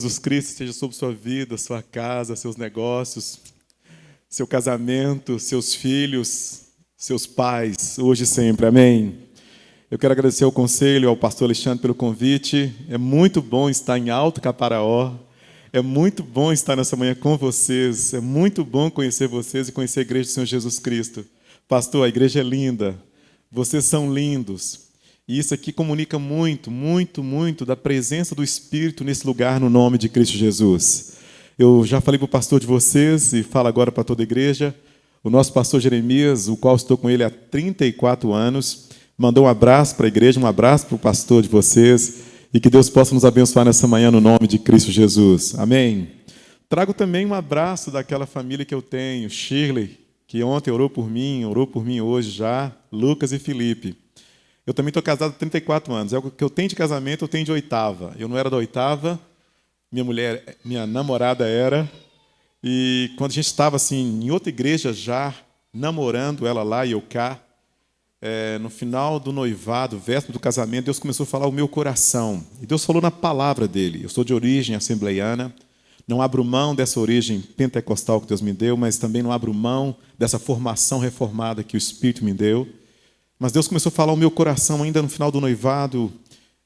Jesus Cristo esteja sobre sua vida, sua casa, seus negócios, seu casamento, seus filhos, seus pais, hoje e sempre. Amém. Eu quero agradecer ao conselho, ao pastor Alexandre pelo convite. É muito bom estar em Alto Caparaó. É muito bom estar nessa manhã com vocês. É muito bom conhecer vocês e conhecer a igreja do Senhor Jesus Cristo. Pastor, a igreja é linda. Vocês são lindos. E isso aqui comunica muito, muito, muito da presença do Espírito nesse lugar, no nome de Cristo Jesus. Eu já falei para o pastor de vocês e falo agora para toda a igreja. O nosso pastor Jeremias, o qual estou com ele há 34 anos, mandou um abraço para a igreja, um abraço para o pastor de vocês. E que Deus possa nos abençoar nessa manhã no nome de Cristo Jesus. Amém. Trago também um abraço daquela família que eu tenho, Shirley, que ontem orou por mim hoje já, Lucas e Felipe. Eu também estou casado há 34 anos. É o que eu tenho de casamento, eu tenho de oitava. Eu não era da oitava, minha namorada era. E quando a gente estava assim, em outra igreja já, namorando, ela lá e eu cá, no final do noivado, véspera do casamento, Deus começou a falar o meu coração. E Deus falou na palavra dele. Eu sou de origem assembleiana, não abro mão dessa origem pentecostal que Deus me deu, mas também não abro mão dessa formação reformada que o Espírito me deu. Mas Deus começou a falar o meu coração ainda no final do noivado,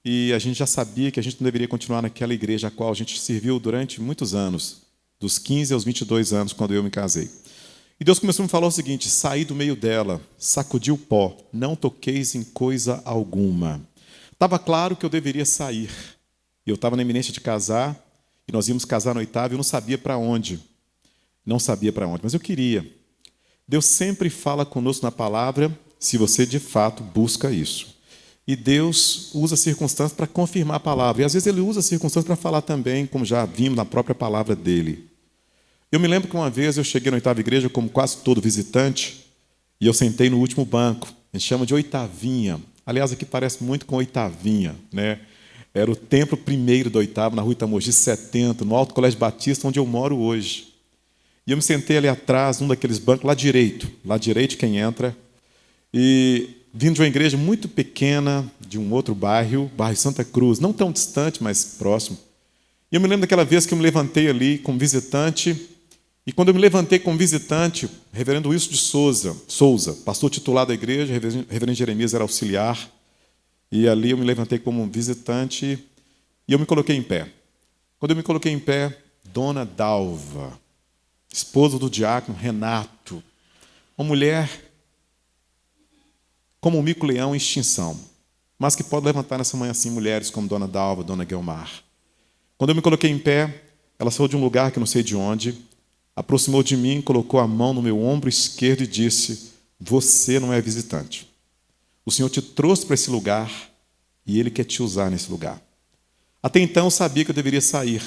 e a gente já sabia que a gente não deveria continuar naquela igreja a qual a gente serviu durante muitos anos, dos 15 aos 22 anos, quando eu me casei. E Deus começou a me falar o seguinte: saí do meio dela, sacudi o pó, não toqueis em coisa alguma. Estava claro que eu deveria sair. Eu estava na iminência de casar, e nós íamos casar no oitavo, e eu não sabia para onde. Não sabia para onde, mas eu queria. Deus sempre fala conosco na palavra, se você de fato busca isso. E Deus usa circunstâncias para confirmar a palavra. E às vezes Ele usa circunstâncias para falar também, como já vimos na própria palavra dEle. Eu me lembro que uma vez eu cheguei na oitava igreja, como quase todo visitante, e eu sentei no último banco. A gente chama de oitavinha. Aliás, aqui parece muito com oitavinha, né? Era o templo primeiro da oitava, na rua Itamogi 70, no Alto Colégio Batista, onde eu moro hoje. E eu me sentei ali atrás, num daqueles bancos, lá direito quem entra, e vindo de uma igreja muito pequena, de um outro bairro Santa Cruz, não tão distante, mas próximo. E eu me lembro daquela vez que eu me levantei ali como visitante, e quando eu me levantei como visitante, o reverendo Wilson de Souza, pastor titular da igreja, o reverendo Jeremias era auxiliar, e ali eu me levantei como visitante, e eu me coloquei em pé. Quando eu me coloquei em pé, Dona Dalva, esposa do diácono Renato, uma mulher como um mico-leão em extinção, mas que pode levantar nessa manhã assim mulheres como Dona Dalva, Dona Guelmar. Quando eu me coloquei em pé, ela saiu de um lugar que eu não sei de onde, aproximou de mim, colocou a mão no meu ombro esquerdo e disse: você não é visitante. O Senhor te trouxe para esse lugar e Ele quer te usar nesse lugar. Até então eu sabia que eu deveria sair,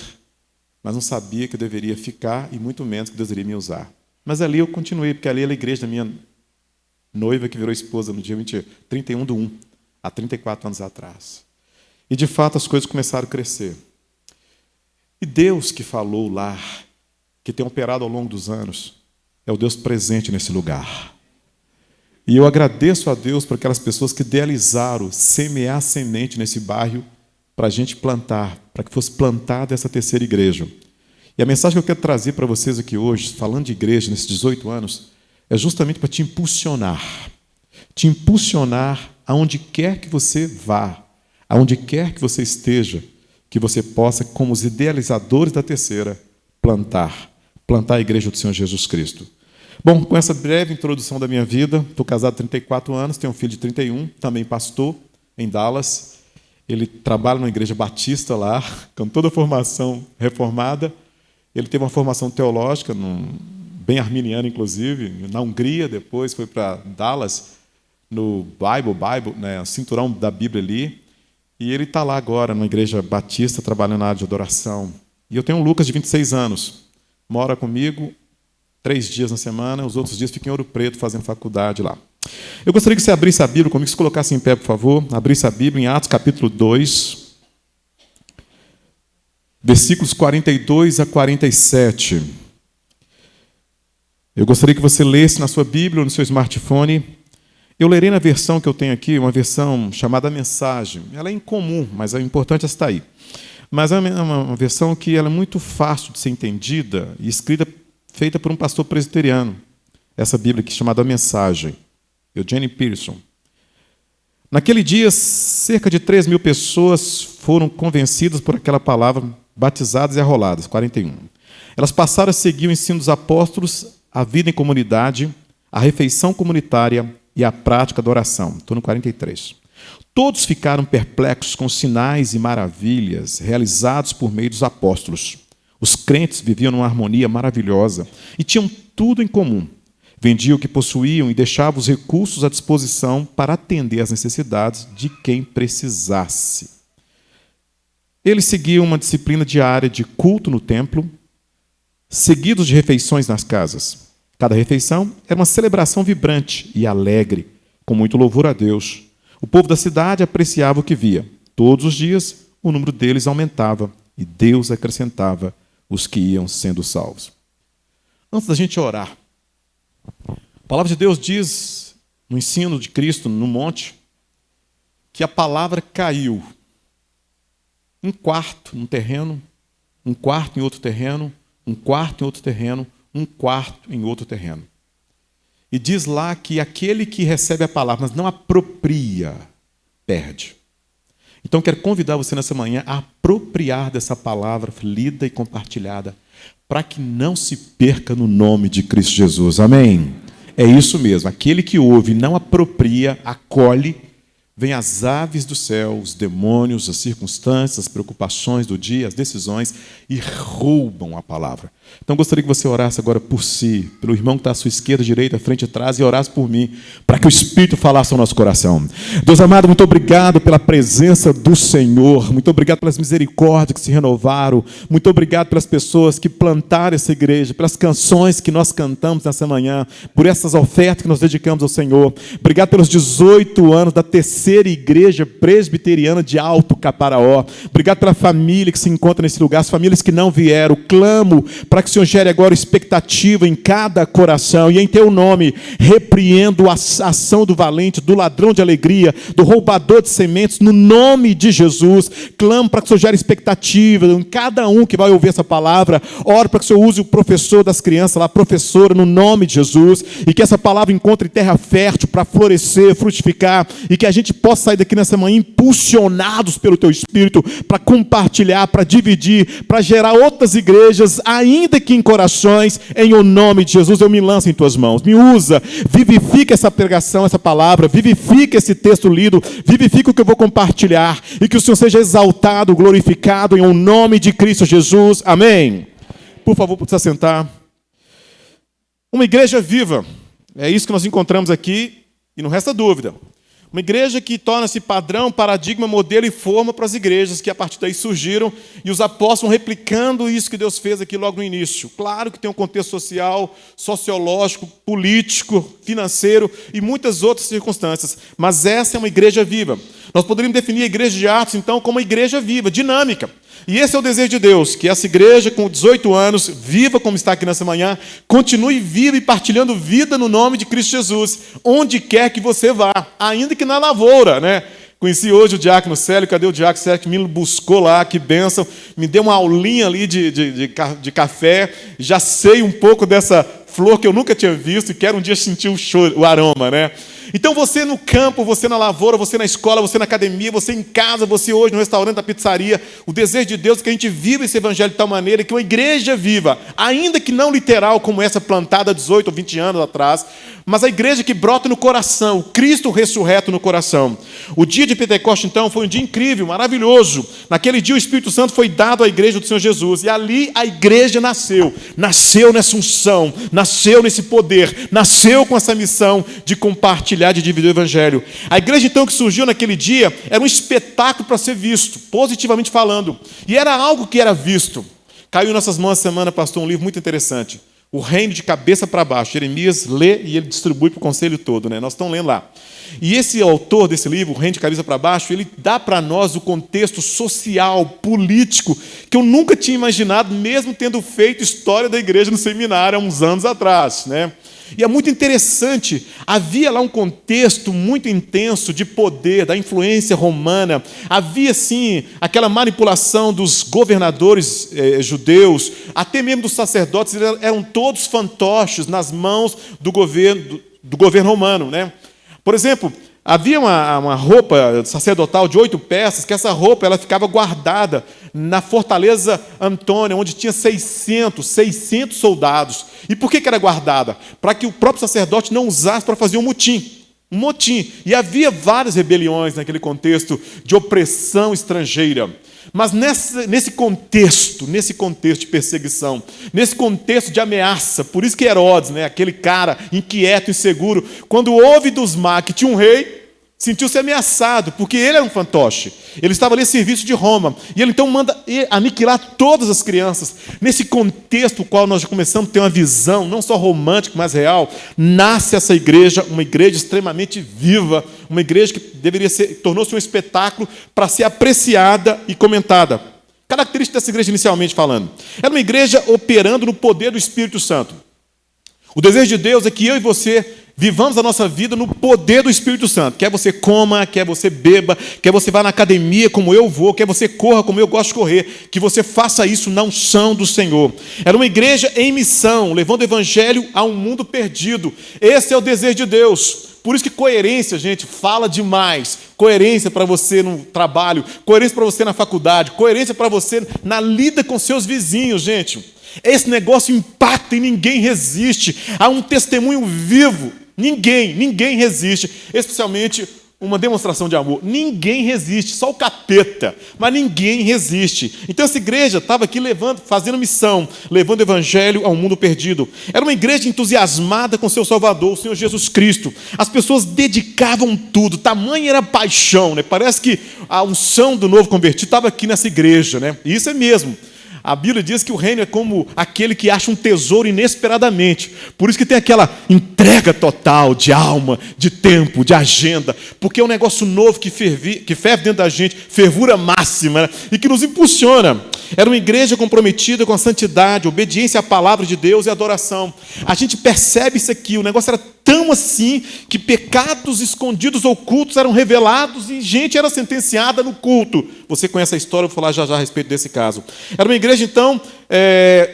mas não sabia que eu deveria ficar e muito menos que Deus iria me usar. Mas ali eu continuei, porque ali era a igreja da minha noiva que virou esposa no dia 31/1, há 34 anos atrás. E de fato as coisas começaram a crescer. E Deus que falou lá, que tem operado ao longo dos anos, é o Deus presente nesse lugar. E eu agradeço a Deus por aquelas pessoas que idealizaram semear semente nesse bairro para a gente plantar, para que fosse plantada essa terceira igreja. E a mensagem que eu quero trazer para vocês aqui hoje, falando de igreja nesses 18 anos, é justamente para te impulsionar aonde quer que você vá, aonde quer que você esteja, que você possa, como os idealizadores da terceira, plantar a igreja do Senhor Jesus Cristo. Bom, com essa breve introdução da minha vida, estou casado há 34 anos, tenho um filho de 31, também pastor em Dallas. Ele trabalha numa igreja batista lá, com toda a formação reformada. Ele teve uma formação teológica, bem arminiana, inclusive, na Hungria, depois foi para Dallas, no Bible, né, o cinturão da Bíblia ali, e ele está lá agora, numa igreja batista, trabalhando na área de adoração. E eu tenho um Lucas de 26 anos, mora comigo 3 dias na semana, os outros dias fica em Ouro Preto, fazendo faculdade lá. Eu gostaria que você abrisse a Bíblia comigo, se colocasse em pé, por favor, abrisse a Bíblia em Atos capítulo 2, versículos 42 a 47. Eu gostaria que você lesse na sua Bíblia ou no seu smartphone. Eu lerei na versão que eu tenho aqui, uma versão chamada Mensagem. Ela é incomum, mas é importante estar aí. mas é uma versão que ela é muito fácil de ser entendida e feita por um pastor presbiteriano. Essa Bíblia aqui chamada A Mensagem, Eugene Peterson. Naquele dia, cerca de 3.000 pessoas foram convencidas por aquela palavra, batizadas e arroladas, 41. Elas passaram a seguir o ensino dos apóstolos, a vida em comunidade, a refeição comunitária e a prática da oração. Estou no 43. Todos ficaram perplexos com os sinais e maravilhas realizados por meio dos apóstolos. Os crentes viviam numa harmonia maravilhosa e tinham tudo em comum. Vendiam o que possuíam e deixavam os recursos à disposição para atender às necessidades de quem precisasse. Eles seguiam uma disciplina diária de culto no templo, seguidos de refeições nas casas. Cada refeição era uma celebração vibrante e alegre, com muito louvor a Deus. O povo da cidade apreciava o que via. Todos os dias, o número deles aumentava e Deus acrescentava os que iam sendo salvos. Antes da gente orar, a palavra de Deus diz, no ensino de Cristo no monte, que a palavra caiu. Um quarto num terreno, um quarto em outro terreno, um quarto em outro terreno, um quarto em outro terreno. E diz lá que aquele que recebe a palavra, mas não apropria, perde. Então, quero convidar você nessa manhã a apropriar dessa palavra lida e compartilhada, para que não se perca no nome de Cristo Jesus. Amém? É isso mesmo. Aquele que ouve e não apropria, acolhe, vem as aves do céu, os demônios, as circunstâncias, as preocupações do dia, as decisões, e roubam a palavra. Então, gostaria que você orasse agora por si, pelo irmão que está à sua esquerda, direita, frente e trás, e orasse por mim, para que o Espírito falasse ao nosso coração. Deus amado, muito obrigado pela presença do Senhor, muito obrigado pelas misericórdias que se renovaram, muito obrigado pelas pessoas que plantaram essa igreja, pelas canções que nós cantamos nessa manhã, por essas ofertas que nós dedicamos ao Senhor. Obrigado pelos 18 anos da terceira igreja presbiteriana de Alto Caparaó. Obrigado pela família que se encontra nesse lugar, as famílias que não vieram. Clamo para que o Senhor gere agora expectativa em cada coração, e em teu nome repreendo a ação do valente, do ladrão de alegria, do roubador de sementes, no nome de Jesus. Clamo para que o Senhor gere expectativa em cada um que vai ouvir essa palavra. Oro para que o Senhor use o professor das crianças lá, professora, no nome de Jesus, e que essa palavra encontre terra fértil para florescer, frutificar, e que a gente possa sair daqui nessa manhã impulsionados pelo teu Espírito para compartilhar, para dividir, para gerar outras igrejas, ainda que em corações. Em o nome de Jesus eu me lanço em tuas mãos. Me usa, vivifica essa pregação, essa palavra, vivifica esse texto lido, vivifica o que eu vou compartilhar, e que o Senhor seja exaltado, glorificado, em o nome de Cristo Jesus. Amém. Por favor, pode se assentar. Uma igreja viva, é isso que nós encontramos aqui, e não resta dúvida. Uma igreja que torna-se padrão, paradigma, modelo e forma para as igrejas que a partir daí surgiram, e os apóstolos vão replicando isso que Deus fez aqui logo no início. Claro que tem um contexto social, sociológico, político, financeiro e muitas outras circunstâncias, mas essa é uma igreja viva. Nós poderíamos definir a igreja de Atos, então, como uma igreja viva, dinâmica. E esse é o desejo de Deus, que essa igreja com 18 anos, viva como está aqui nessa manhã, continue viva e partilhando vida no nome de Cristo Jesus, onde quer que você vá, ainda que na lavoura, né? Conheci hoje o diácono Célio. Cadê o diácono Célio que me buscou lá? Que bênção. Me deu uma aulinha ali de café. Já sei um pouco dessa flor que eu nunca tinha visto e quero um dia sentir o aroma, né? Então você no campo, você na lavoura, você na escola, você na academia, você em casa, você hoje no restaurante, na pizzaria, o desejo de Deus é que a gente viva esse evangelho de tal maneira que uma igreja viva, ainda que não literal como essa plantada há 18 ou 20 anos atrás, mas a igreja que brota no coração, o Cristo ressurreto no coração. O dia de Pentecostes, então, foi um dia incrível, maravilhoso. Naquele dia o Espírito Santo foi dado à igreja do Senhor Jesus, e ali a igreja nasceu nessa unção, nasceu nesse poder, nasceu com essa missão de compartilhar, de dividir o evangelho. A igreja, então, que surgiu naquele dia, era um espetáculo para ser visto, positivamente falando, e era algo que era visto. Caiu em nossas mãos essa semana, pastor, um livro muito interessante, O Reino de Cabeça para Baixo. Jeremias lê e ele distribui para o conselho todo, né? Nós estamos lendo lá. E esse autor desse livro, O Reino de Cabeça para Baixo, ele dá para nós o contexto social, político, que eu nunca tinha imaginado, mesmo tendo feito história da igreja no seminário há uns anos atrás, né? E é muito interessante, havia lá um contexto muito intenso de poder, da influência romana. Havia, sim, aquela manipulação dos governadores judeus, até mesmo dos sacerdotes, eles eram todos fantoches nas mãos do governo romano, né? Por exemplo, havia uma roupa sacerdotal de 8 peças, que essa roupa ela ficava guardada na fortaleza Antônia, onde tinha 600 soldados. E por que era guardada? Para que o próprio sacerdote não usasse para fazer um motim. Um motim. E havia várias rebeliões naquele contexto de opressão estrangeira. Mas nesse contexto de perseguição, nesse contexto de ameaça, por isso que Herodes, né, aquele cara inquieto, inseguro, quando ouve dos magos que tinha um rei, sentiu-se ameaçado, porque ele era um fantoche. Ele estava ali a serviço de Roma. E ele então manda aniquilar todas as crianças. Nesse contexto, no qual nós já começamos a ter uma visão, não só romântica, mas real, nasce essa igreja, uma igreja extremamente viva, uma igreja que tornou-se um espetáculo para ser apreciada e comentada. Característica dessa igreja, inicialmente falando. Era uma igreja operando no poder do Espírito Santo. O desejo de Deus é que eu e você vivamos a nossa vida no poder do Espírito Santo. Quer você coma, quer você beba, quer você vá na academia como eu vou, quer você corra como eu gosto de correr, que você faça isso na unção do Senhor. Era uma igreja em missão, levando o evangelho a um mundo perdido. Esse é o desejo de Deus. Por isso que coerência, gente, fala demais. Coerência para você no trabalho, coerência para você na faculdade, coerência para você na lida com seus vizinhos, gente. Esse negócio impacta e ninguém resiste. Há um testemunho vivo. Ninguém resiste, especialmente uma demonstração de amor. Ninguém resiste, só o capeta, mas ninguém resiste. Então essa igreja estava aqui fazendo missão, levando o evangelho ao mundo perdido. Era uma igreja entusiasmada com seu Salvador, o Senhor Jesus Cristo. As pessoas dedicavam tudo, tamanha era a paixão, né? Parece que a unção do novo convertido estava aqui nessa igreja, né? E isso é mesmo. A Bíblia diz que o reino é como aquele que acha um tesouro inesperadamente. Por isso que tem aquela entrega total de alma, de tempo, de agenda. Porque é um negócio novo que ferve dentro da gente, fervura máxima, né? E que nos impulsiona. Era uma igreja comprometida com a santidade, obediência à palavra de Deus e adoração. A gente percebe isso aqui. O negócio era tão assim que pecados escondidos, ocultos, eram revelados e gente era sentenciada no culto. Você conhece a história, eu vou falar já a respeito desse caso. Era uma igreja, então,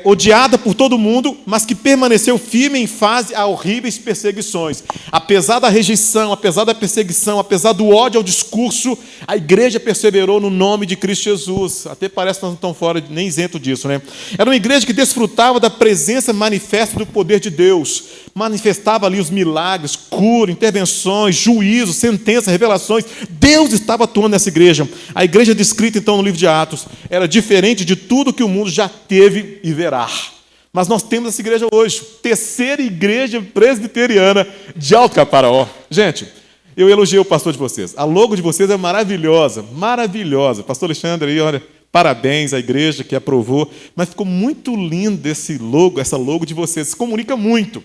odiada por todo mundo, mas que permaneceu firme em face a horríveis perseguições. Apesar da rejeição, apesar da perseguição, apesar do ódio ao discurso, a igreja perseverou no nome de Cristo Jesus. Até parece que nós não estamos fora, nem isento disso, né? Era uma igreja que desfrutava da presença manifesta do poder de Deus. Manifestava ali os milagres, cura, intervenções, juízos, sentenças, revelações. Deus estava atuando nessa igreja. A igreja descrita, então, no livro de Atos, era diferente de tudo que o mundo já teve e verá. Mas nós temos essa igreja hoje, terceira igreja presbiteriana de Alto Caparaó. Gente, eu elogiei o pastor de vocês. A logo de vocês é maravilhosa, maravilhosa. Pastor Alexandre aí, olha, parabéns à igreja que aprovou. Mas ficou muito lindo esse logo, essa logo de vocês. Se comunica muito.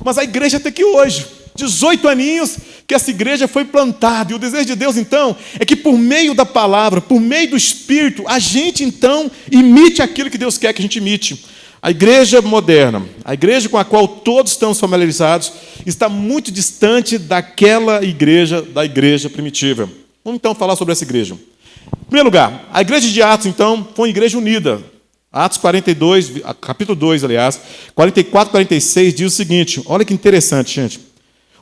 Mas a igreja está aqui hoje, 18 aninhos que essa igreja foi plantada. E o desejo de Deus, então, é que por meio da palavra, por meio do Espírito, a gente, então, imite aquilo que Deus quer que a gente imite. A igreja moderna, a igreja com a qual todos estamos familiarizados, está muito distante daquela igreja, da igreja primitiva. Vamos, então, falar sobre essa igreja. Em primeiro lugar, a igreja de Atos, então, foi uma igreja unida. Atos 42, capítulo 2, aliás, 44 e 46, diz o seguinte, olha que interessante, gente.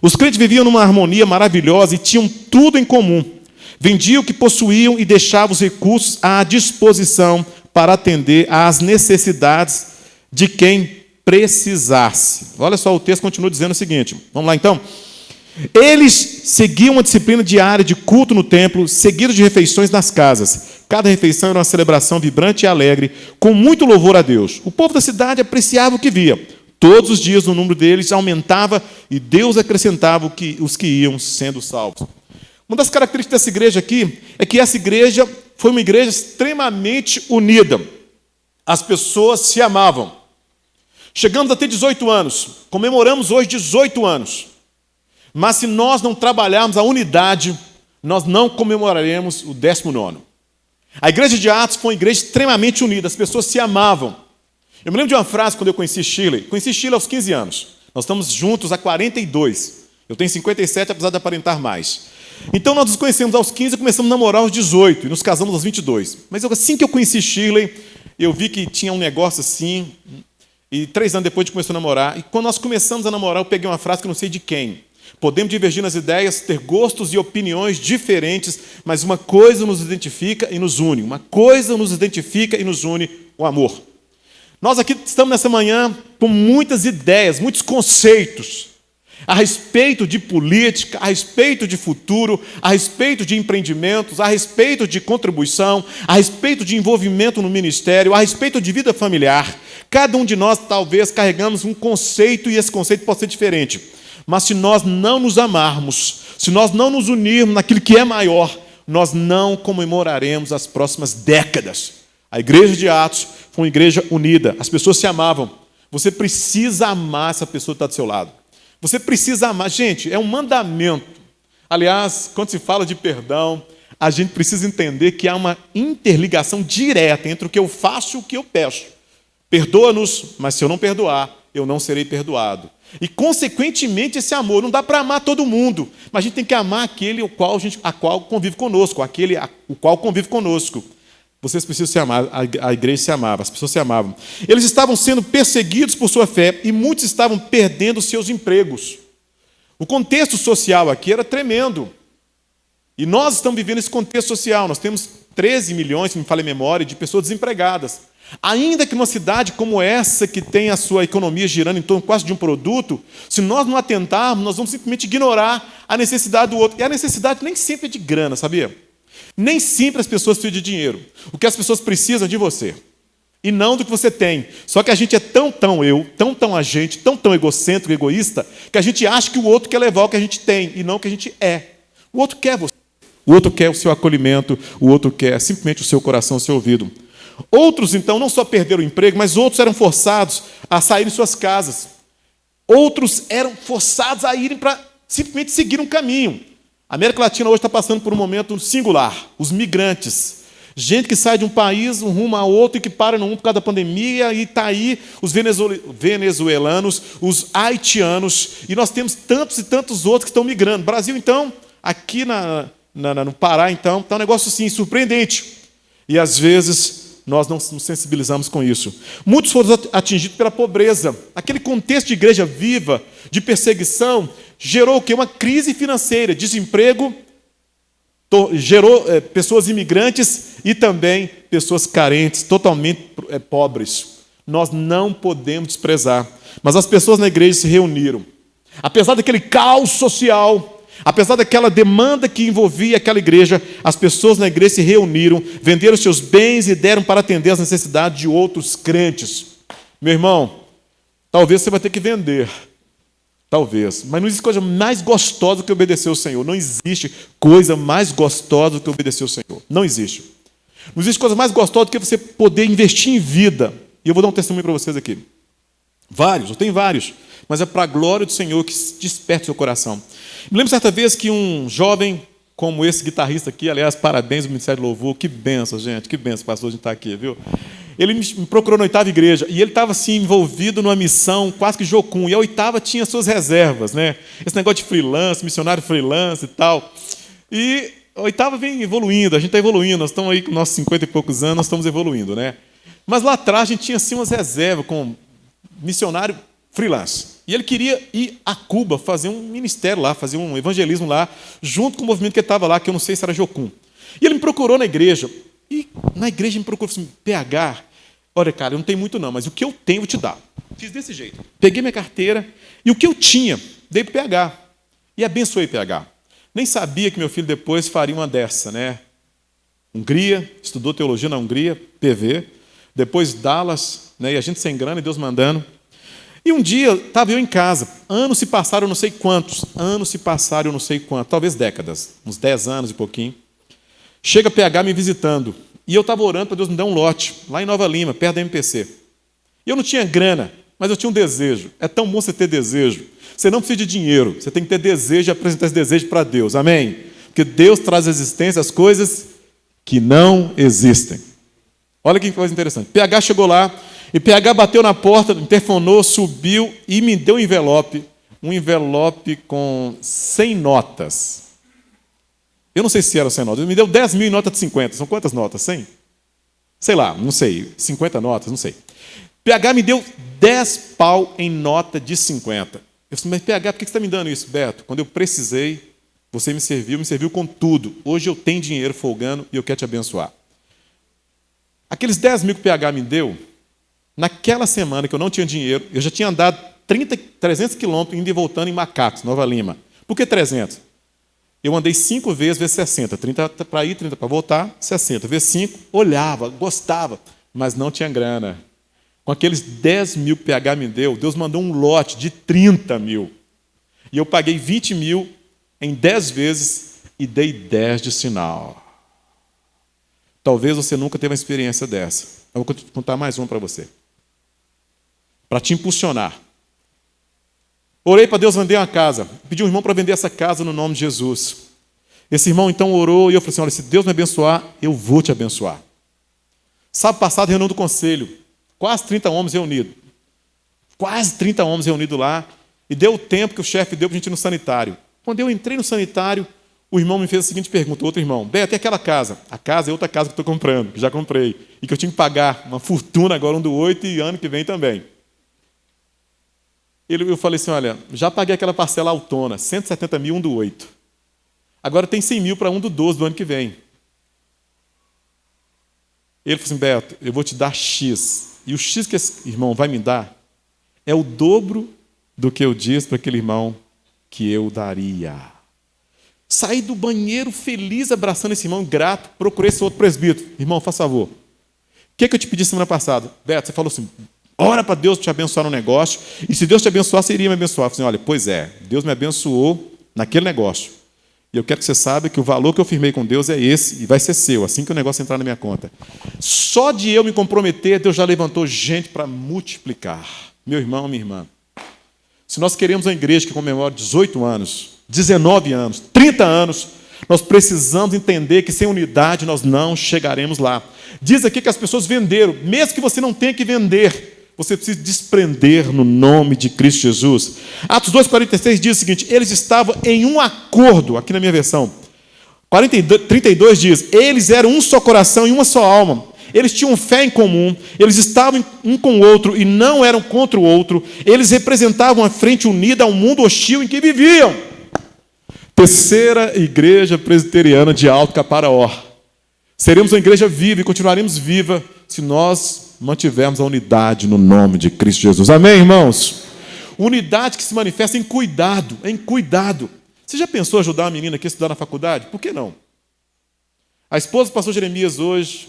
Os crentes viviam numa harmonia maravilhosa e tinham tudo em comum. Vendiam o que possuíam e deixavam os recursos à disposição para atender às necessidades de quem precisasse. Olha só, o texto continua dizendo o seguinte, vamos lá então. Eles seguiam uma disciplina diária de culto no templo, seguido de refeições nas casas. Cada refeição era uma celebração vibrante e alegre, com muito louvor a Deus. O povo da cidade apreciava o que via. Todos os dias o número deles aumentava e Deus acrescentava os que iam sendo salvos. Uma das características dessa igreja aqui é que essa igreja foi uma igreja extremamente unida. As pessoas se amavam. Chegamos a ter 18 anos, comemoramos hoje 18 anos. Mas se nós não trabalharmos a unidade, nós não comemoraremos o 19º. A igreja de Atos foi uma igreja extremamente unida, as pessoas se amavam. Eu me lembro de uma frase quando eu conheci Shirley. Conheci Shirley aos 15 anos. Nós estamos juntos há 42. Eu tenho 57, apesar de aparentar mais. Então, nós nos conhecemos aos 15 e começamos a namorar aos 18. E nos casamos aos 22. Mas assim que eu conheci Shirley, eu vi que tinha um negócio assim. E 3 anos depois a gente começou a namorar. E quando nós começamos a namorar, eu peguei uma frase que eu não sei de quem. Podemos divergir nas ideias, ter gostos e opiniões diferentes, mas uma coisa nos identifica e nos une. Uma coisa nos identifica e nos une: o amor. Nós aqui estamos nessa manhã com muitas ideias, muitos conceitos a respeito de política, a respeito de futuro, a respeito de empreendimentos, a respeito de contribuição, a respeito de envolvimento no ministério, a respeito de vida familiar. Cada um de nós talvez carregamos um conceito e esse conceito pode ser diferente. Mas se nós não nos amarmos, se nós não nos unirmos naquilo que é maior, nós não comemoraremos as próximas décadas. A igreja de Atos foi uma igreja unida, as pessoas se amavam. Você precisa amar essa pessoa que está do seu lado. Você precisa amar. Gente, é um mandamento. Aliás, quando se fala de perdão, a gente precisa entender que há uma interligação direta entre o que eu faço e o que eu peço. Perdoa-nos, mas se eu não perdoar, eu não serei perdoado. E, consequentemente, esse amor, não dá para amar todo mundo, mas a gente tem que amar aquele a qual convive conosco, o qual convive conosco. Vocês precisam se amar, a igreja se amava, as pessoas se amavam. Eles estavam sendo perseguidos por sua fé e muitos estavam perdendo seus empregos. O contexto social aqui era tremendo. E nós estamos vivendo esse contexto social. Nós temos 13 milhões, se me falha a memória, de pessoas desempregadas. Ainda que numa cidade como essa, que tem a sua economia girando em torno quase de um produto, se nós não atentarmos, nós vamos simplesmente ignorar a necessidade do outro. E a necessidade nem sempre é de grana, sabia? Nem sempre as pessoas precisam de dinheiro. O que as pessoas precisam é de você. E não do que você tem. Só que a gente é tão a gente, tão egocêntrico, egoísta, que a gente acha que o outro quer levar o que a gente tem e não o que a gente é. O outro quer você. O outro quer o seu acolhimento, o outro quer simplesmente o seu coração, o seu ouvido. Outros, então, não só perderam o emprego, mas outros eram forçados a sair de suas casas. Outros eram forçados a irem para simplesmente seguir um caminho. A América Latina hoje está passando por um momento singular. Os migrantes. Gente que sai de um país, um rumo a outro, e que para num por causa da pandemia, e está aí os venezuelanos, os haitianos, e nós temos tantos e tantos outros que estão migrando. Brasil, então, aqui no Pará, então, está um negócio assim, surpreendente. E, às vezes, nós não nos sensibilizamos com isso. Muitos foram atingidos pela pobreza. Aquele contexto de igreja viva, de perseguição, gerou o quê? Uma crise financeira, desemprego, gerou pessoas imigrantes e também pessoas carentes, totalmente pobres. Nós não podemos desprezar. Mas as pessoas na igreja se reuniram. Apesar daquele caos social, apesar daquela demanda que envolvia aquela igreja, as pessoas na igreja se reuniram, venderam seus bens e deram para atender as necessidades de outros crentes. Meu irmão, talvez você vai ter que vender. Talvez. Mas não existe coisa mais gostosa do que obedecer ao Senhor. Não existe coisa mais gostosa do que obedecer ao Senhor. Não existe. Não existe coisa mais gostosa do que você poder investir em vida. E eu vou dar um testemunho para vocês aqui. Vários, eu tenho vários. Mas é para a glória do Senhor que desperta o seu coração. Me lembro certa vez que um jovem, como esse guitarrista aqui, aliás, parabéns ao Ministério do Louvor, que benção, gente, que benção, pastor, a gente está aqui, viu? Ele me procurou na 8ª igreja, e ele estava assim, envolvido numa missão quase que jocum, e a 8ª tinha suas reservas, né? Esse negócio de freelance, missionário freelance e tal. E a 8ª vem evoluindo, a gente está evoluindo, nós estamos aí com nossos 50 e poucos anos, nós estamos evoluindo, né? Mas lá atrás a gente tinha assim umas reservas com missionário freelance. E ele queria ir a Cuba fazer um ministério lá, fazer um evangelismo lá, junto com o movimento que ele estava lá, que eu não sei se era jocum. E ele me procurou na igreja, e na igreja me procurou assim, PH, olha, cara, eu não tenho muito não, mas o que eu tenho eu vou te dar. Fiz desse jeito. Peguei minha carteira, e o que eu tinha, dei para o PH. E abençoei o PH. Nem sabia que meu filho depois faria uma dessa, né? Hungria, estudou teologia na Hungria, PV, depois Dallas, né? E a gente sem grana e Deus mandando. E um dia, estava eu em casa, anos se passaram, eu não sei quantos, talvez décadas, uns 10 anos e pouquinho. Chega PH me visitando, e eu estava orando para Deus me dar um lote, lá em Nova Lima, perto da MPC. E eu não tinha grana, mas eu tinha um desejo. É tão bom você ter desejo. Você não precisa de dinheiro, você tem que ter desejo e apresentar esse desejo para Deus, amém? Porque Deus traz à existência as coisas que não existem. Olha que coisa interessante. PH chegou lá, E PH bateu na porta, interfonou, subiu e me deu um envelope com 100 notas. Eu não sei se eram 100 notas, ele me deu 10 mil em nota de 50. São quantas notas? 100? Sei lá, não sei. 50 notas, não sei. PH me deu 10 pau em nota de 50. Eu falei, mas PH, por que você está me dando isso? Beto, quando eu precisei, você me serviu com tudo. Hoje eu tenho dinheiro folgando e eu quero te abençoar. Aqueles 10 mil que o PH me deu, naquela semana que eu não tinha dinheiro, eu já tinha andado 300 quilômetros indo e voltando em Macacos, Nova Lima. Por que 300? Eu andei 5 vezes 60. 30 para ir, 30 para voltar, 60. Vezes 5, olhava, gostava, mas não tinha grana. Com aqueles 10 mil que o PH me deu, Deus mandou um lote de 30 mil. E eu paguei 20 mil em 10 vezes e dei 10 de sinal. Talvez você nunca teve uma experiência dessa. Eu vou contar mais uma para você. Para te impulsionar. Orei para Deus vender uma casa. Pedi um irmão para vender essa casa no nome de Jesus. Esse irmão então orou e eu falei assim, olha, se Deus me abençoar, eu vou te abençoar. Sábado passado, reunião do conselho. Quase 30 homens reunidos. Quase 30 homens reunidos lá. E deu o tempo que o chefe deu para a gente ir no sanitário. Quando eu entrei no sanitário, o irmão me fez a seguinte pergunta, outro irmão, Beto, e aquela casa? A casa é outra casa que eu estou comprando, que já comprei. E que eu tinha que pagar uma fortuna agora, um do 8 e ano que vem também. Eu falei assim, olha, já paguei aquela parcela autona, 170 mil, um do 8. Agora tem 100 mil para um do 12 do ano que vem. Ele falou assim, Beto, eu vou te dar X. E o X que esse irmão vai me dar é o dobro do que eu disse para aquele irmão que eu daria. Saí do banheiro feliz, abraçando esse irmão, grato, procurei esse outro presbítero. Irmão, faz favor. O que eu te pedi semana passada? Beto, você falou assim, ora para Deus te abençoar no negócio, e se Deus te abençoar, você iria me abençoar. Eu falei assim, olha, pois é, Deus me abençoou naquele negócio. E eu quero que você saiba que o valor que eu firmei com Deus é esse, e vai ser seu, assim que o negócio entrar na minha conta. Só de eu me comprometer, Deus já levantou gente para multiplicar. Meu irmão, minha irmã, se nós queremos uma igreja que comemora 18 anos, 19 anos, 30 anos, nós precisamos entender que sem unidade nós não chegaremos lá. Diz aqui que as pessoas venderam, mesmo que você não tenha que vender, você precisa desprender no nome de Cristo Jesus. Atos 2,46 diz o seguinte, eles estavam em um acordo, aqui na minha versão. 32 diz, eles eram um só coração e uma só alma. Eles tinham fé em comum, eles estavam um com o outro e não eram contra o outro. Eles representavam a frente unida ao mundo hostil em que viviam. Terceira igreja presbiteriana de Alto Caparaó. Seremos uma igreja viva e continuaremos viva se nós mantivermos a unidade no nome de Cristo Jesus. Amém, irmãos? Unidade que se manifesta em cuidado, em cuidado. Você já pensou em ajudar uma menina aqui a estudar na faculdade? Por que não? A esposa do pastor Jeremias hoje,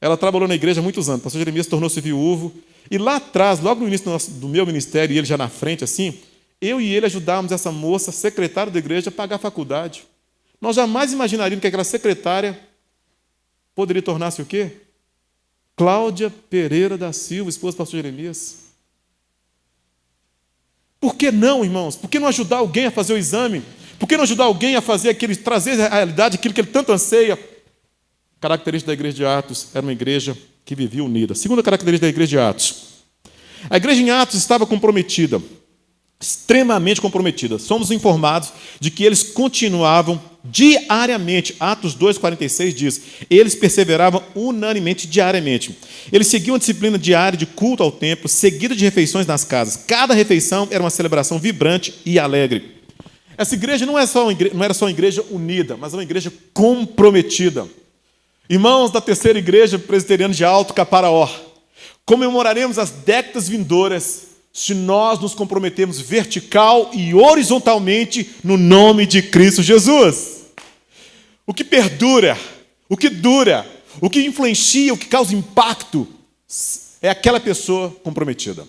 ela trabalhou na igreja há muitos anos. O pastor Jeremias tornou-se viúvo. E lá atrás, logo no início do meu ministério, e ele já na frente assim, eu e ele ajudávamos essa moça, secretária da igreja, a pagar a faculdade. Nós jamais imaginaríamos que aquela secretária poderia tornar-se o quê? Cláudia Pereira da Silva, esposa do pastor Jeremias. Por que não, irmãos? Por que não ajudar alguém a fazer o exame? Por que não ajudar alguém a fazer trazer à realidade aquilo que ele tanto anseia? A característica da igreja de Atos era uma igreja que vivia unida. Segunda característica da igreja de Atos. A igreja em Atos estava comprometida, extremamente comprometida. Somos informados de que eles continuavam diariamente. Atos 2,46 diz, eles perseveravam unanimemente, diariamente. Eles seguiam a disciplina diária de culto ao templo, seguida de refeições nas casas. Cada refeição era uma celebração vibrante e alegre. Essa igreja não era só uma igreja unida, mas uma igreja comprometida. Irmãos da terceira igreja presbiteriana de Alto Caparaó, comemoraremos as décadas vindouras se nós nos comprometermos vertical e horizontalmente no nome de Cristo Jesus. O que perdura, o que dura, o que influencia, o que causa impacto é aquela pessoa comprometida.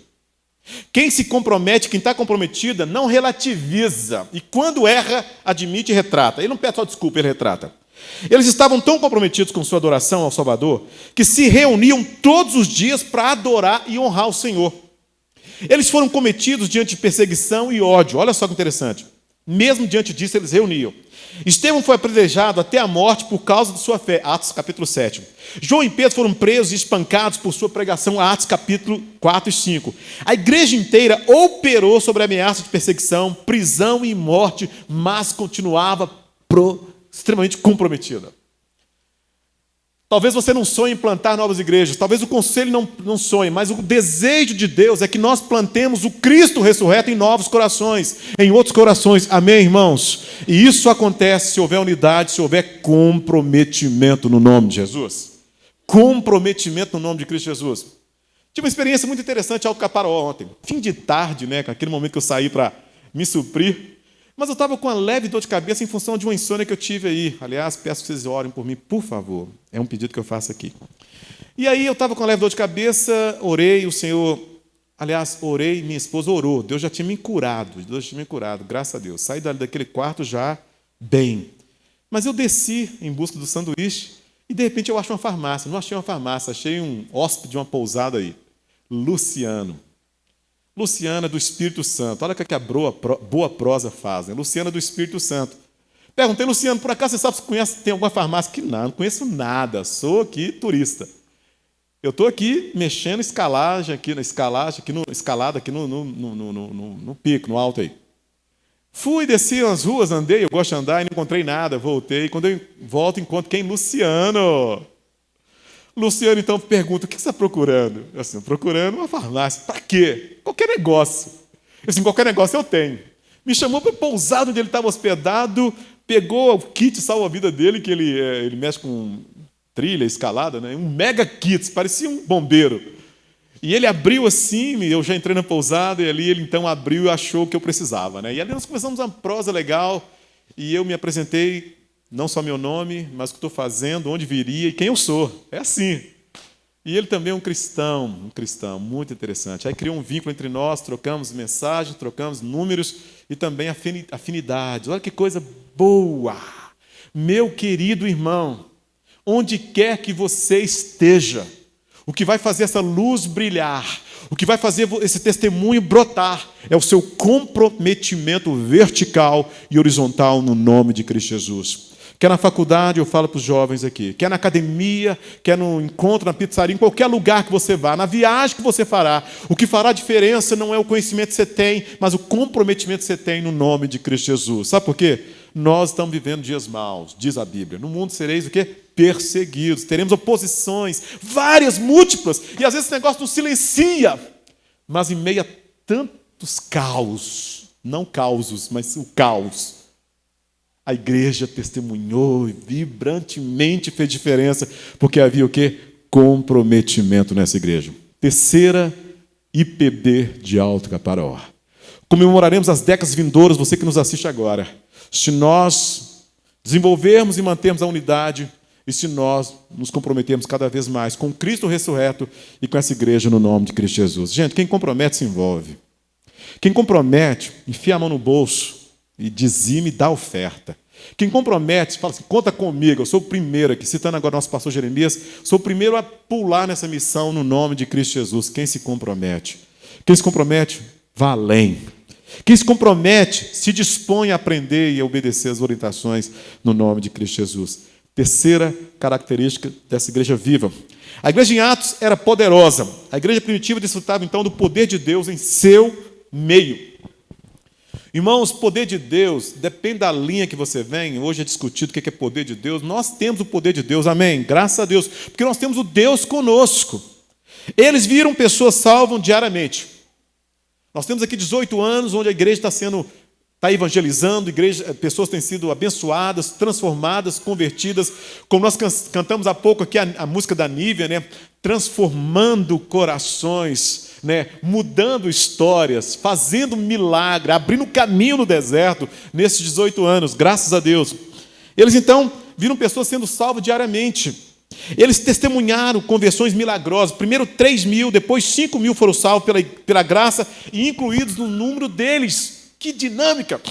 Quem se compromete, quem está comprometida, não relativiza. E quando erra, admite e retrata. Ele não pede só desculpa, ele retrata. Eles estavam tão comprometidos com sua adoração ao Salvador que se reuniam todos os dias para adorar e honrar o Senhor. Eles foram cometidos diante de perseguição e ódio. Olha só que interessante. Mesmo diante disso, eles reuniam. Estevão foi apedrejado até a morte por causa de sua fé. Atos capítulo 7. João e Pedro foram presos e espancados por sua pregação. Atos capítulo 4 e 5. A igreja inteira operou sobre a ameaça de perseguição, prisão e morte, mas continuava extremamente comprometida. Talvez você não sonhe em plantar novas igrejas, talvez o conselho não sonhe, mas o desejo de Deus é que nós plantemos o Cristo ressurreto em novos corações, em outros corações. Amém, irmãos? E isso acontece se houver unidade, se houver comprometimento no nome de Jesus. Comprometimento no nome de Cristo Jesus. Tive uma experiência muito interessante em Alto Caparaó ontem. Fim de tarde, né? Aquele momento que eu saí para me suprir. Mas eu estava com uma leve dor de cabeça em função de uma insônia que eu tive aí. Aliás, peço que vocês orem por mim, por favor. É um pedido que eu faço aqui. E aí eu estava com uma leve dor de cabeça, orei, o Senhor... Aliás, orei, minha esposa orou. Deus já tinha me curado, graças a Deus. Saí daquele quarto já bem. Mas eu desci em busca do sanduíche e, de repente, eu acho uma farmácia. Não achei uma farmácia, achei um hóspede de uma pousada aí. Luciana do Espírito Santo. Olha o que a boa prosa faz, né? Luciana do Espírito Santo. Perguntei, Luciano, por acaso você sabe se conhece, tem alguma farmácia? Que não conheço nada, sou aqui turista. Eu estou aqui mexendo escalada aqui no pico, no alto aí. Fui, desci as ruas, andei, eu gosto de andar e não encontrei nada, voltei. Quando eu volto, encontro quem? Luciano, então, pergunta, o que você está procurando? Eu assim, procurando uma farmácia. Para quê? Qualquer negócio. Eu assim, qualquer negócio eu tenho. Me chamou para o pousado onde ele estava hospedado, pegou o kit salva-vida dele, que ele mexe com trilha, escalada, né? Um mega kit, parecia um bombeiro. E ele abriu assim, eu já entrei na pousada, e ali ele então abriu e achou o que eu precisava, né? E ali nós começamos uma prosa legal, e eu me apresentei, não só meu nome, mas o que estou fazendo, onde viria e quem eu sou. É assim. E ele também é um cristão muito interessante. Aí criou um vínculo entre nós, trocamos mensagens, trocamos números e também afinidades. Olha que coisa boa! Meu querido irmão, onde quer que você esteja, o que vai fazer essa luz brilhar, o que vai fazer esse testemunho brotar, é o seu comprometimento vertical e horizontal no nome de Cristo Jesus. Quer na faculdade, eu falo para os jovens aqui, quer na academia, quer no encontro, na pizzaria, em qualquer lugar que você vá, na viagem que você fará, o que fará diferença não é o conhecimento que você tem, mas o comprometimento que você tem no nome de Cristo Jesus. Sabe por quê? Nós estamos vivendo dias maus, diz a Bíblia. No mundo sereis o quê? Perseguidos. Teremos oposições, várias, múltiplas, e às vezes esse negócio nos silencia, mas em meio a tantos caos, não causos, mas o caos, a igreja testemunhou e vibrantemente fez diferença, porque havia o quê? Comprometimento nessa igreja. Terceira IPB de Alto Caparaó. Comemoraremos as décadas vindouras, você que nos assiste agora, se nós desenvolvermos e mantermos a unidade e se nós nos comprometermos cada vez mais com Cristo ressurreto e com essa igreja no nome de Cristo Jesus. Gente, quem compromete se envolve. Quem compromete, enfia a mão no bolso e dizime e dá oferta. Quem compromete, fala assim, conta comigo, eu sou o primeiro aqui, citando agora nosso pastor Jeremias, sou o primeiro a pular nessa missão no nome de Cristo Jesus. Quem se compromete? Quem se compromete, vá além. Quem se compromete, se dispõe a aprender e a obedecer as orientações no nome de Cristo Jesus. Terceira característica dessa igreja viva. A igreja em Atos era poderosa. A igreja primitiva desfrutava então do poder de Deus em seu meio. Irmãos, poder de Deus, depende da linha que você vem. Hoje é discutido o que é poder de Deus. Nós temos o poder de Deus, amém? Graças a Deus, porque nós temos o Deus conosco. Eles viram pessoas salvas diariamente. Nós temos aqui 18 anos, onde a igreja está evangelizando, pessoas têm sido abençoadas, transformadas, convertidas. Como nós cantamos há pouco aqui a música da Nívia, né? Transformando corações, né? Mudando histórias, fazendo milagre, abrindo caminho no deserto nesses 18 anos, graças a Deus. Eles então viram pessoas sendo salvas diariamente. Eles testemunharam conversões milagrosas. Primeiro 3.000, depois 5.000 foram salvos pela graça e incluídos no número deles. Que dinâmica!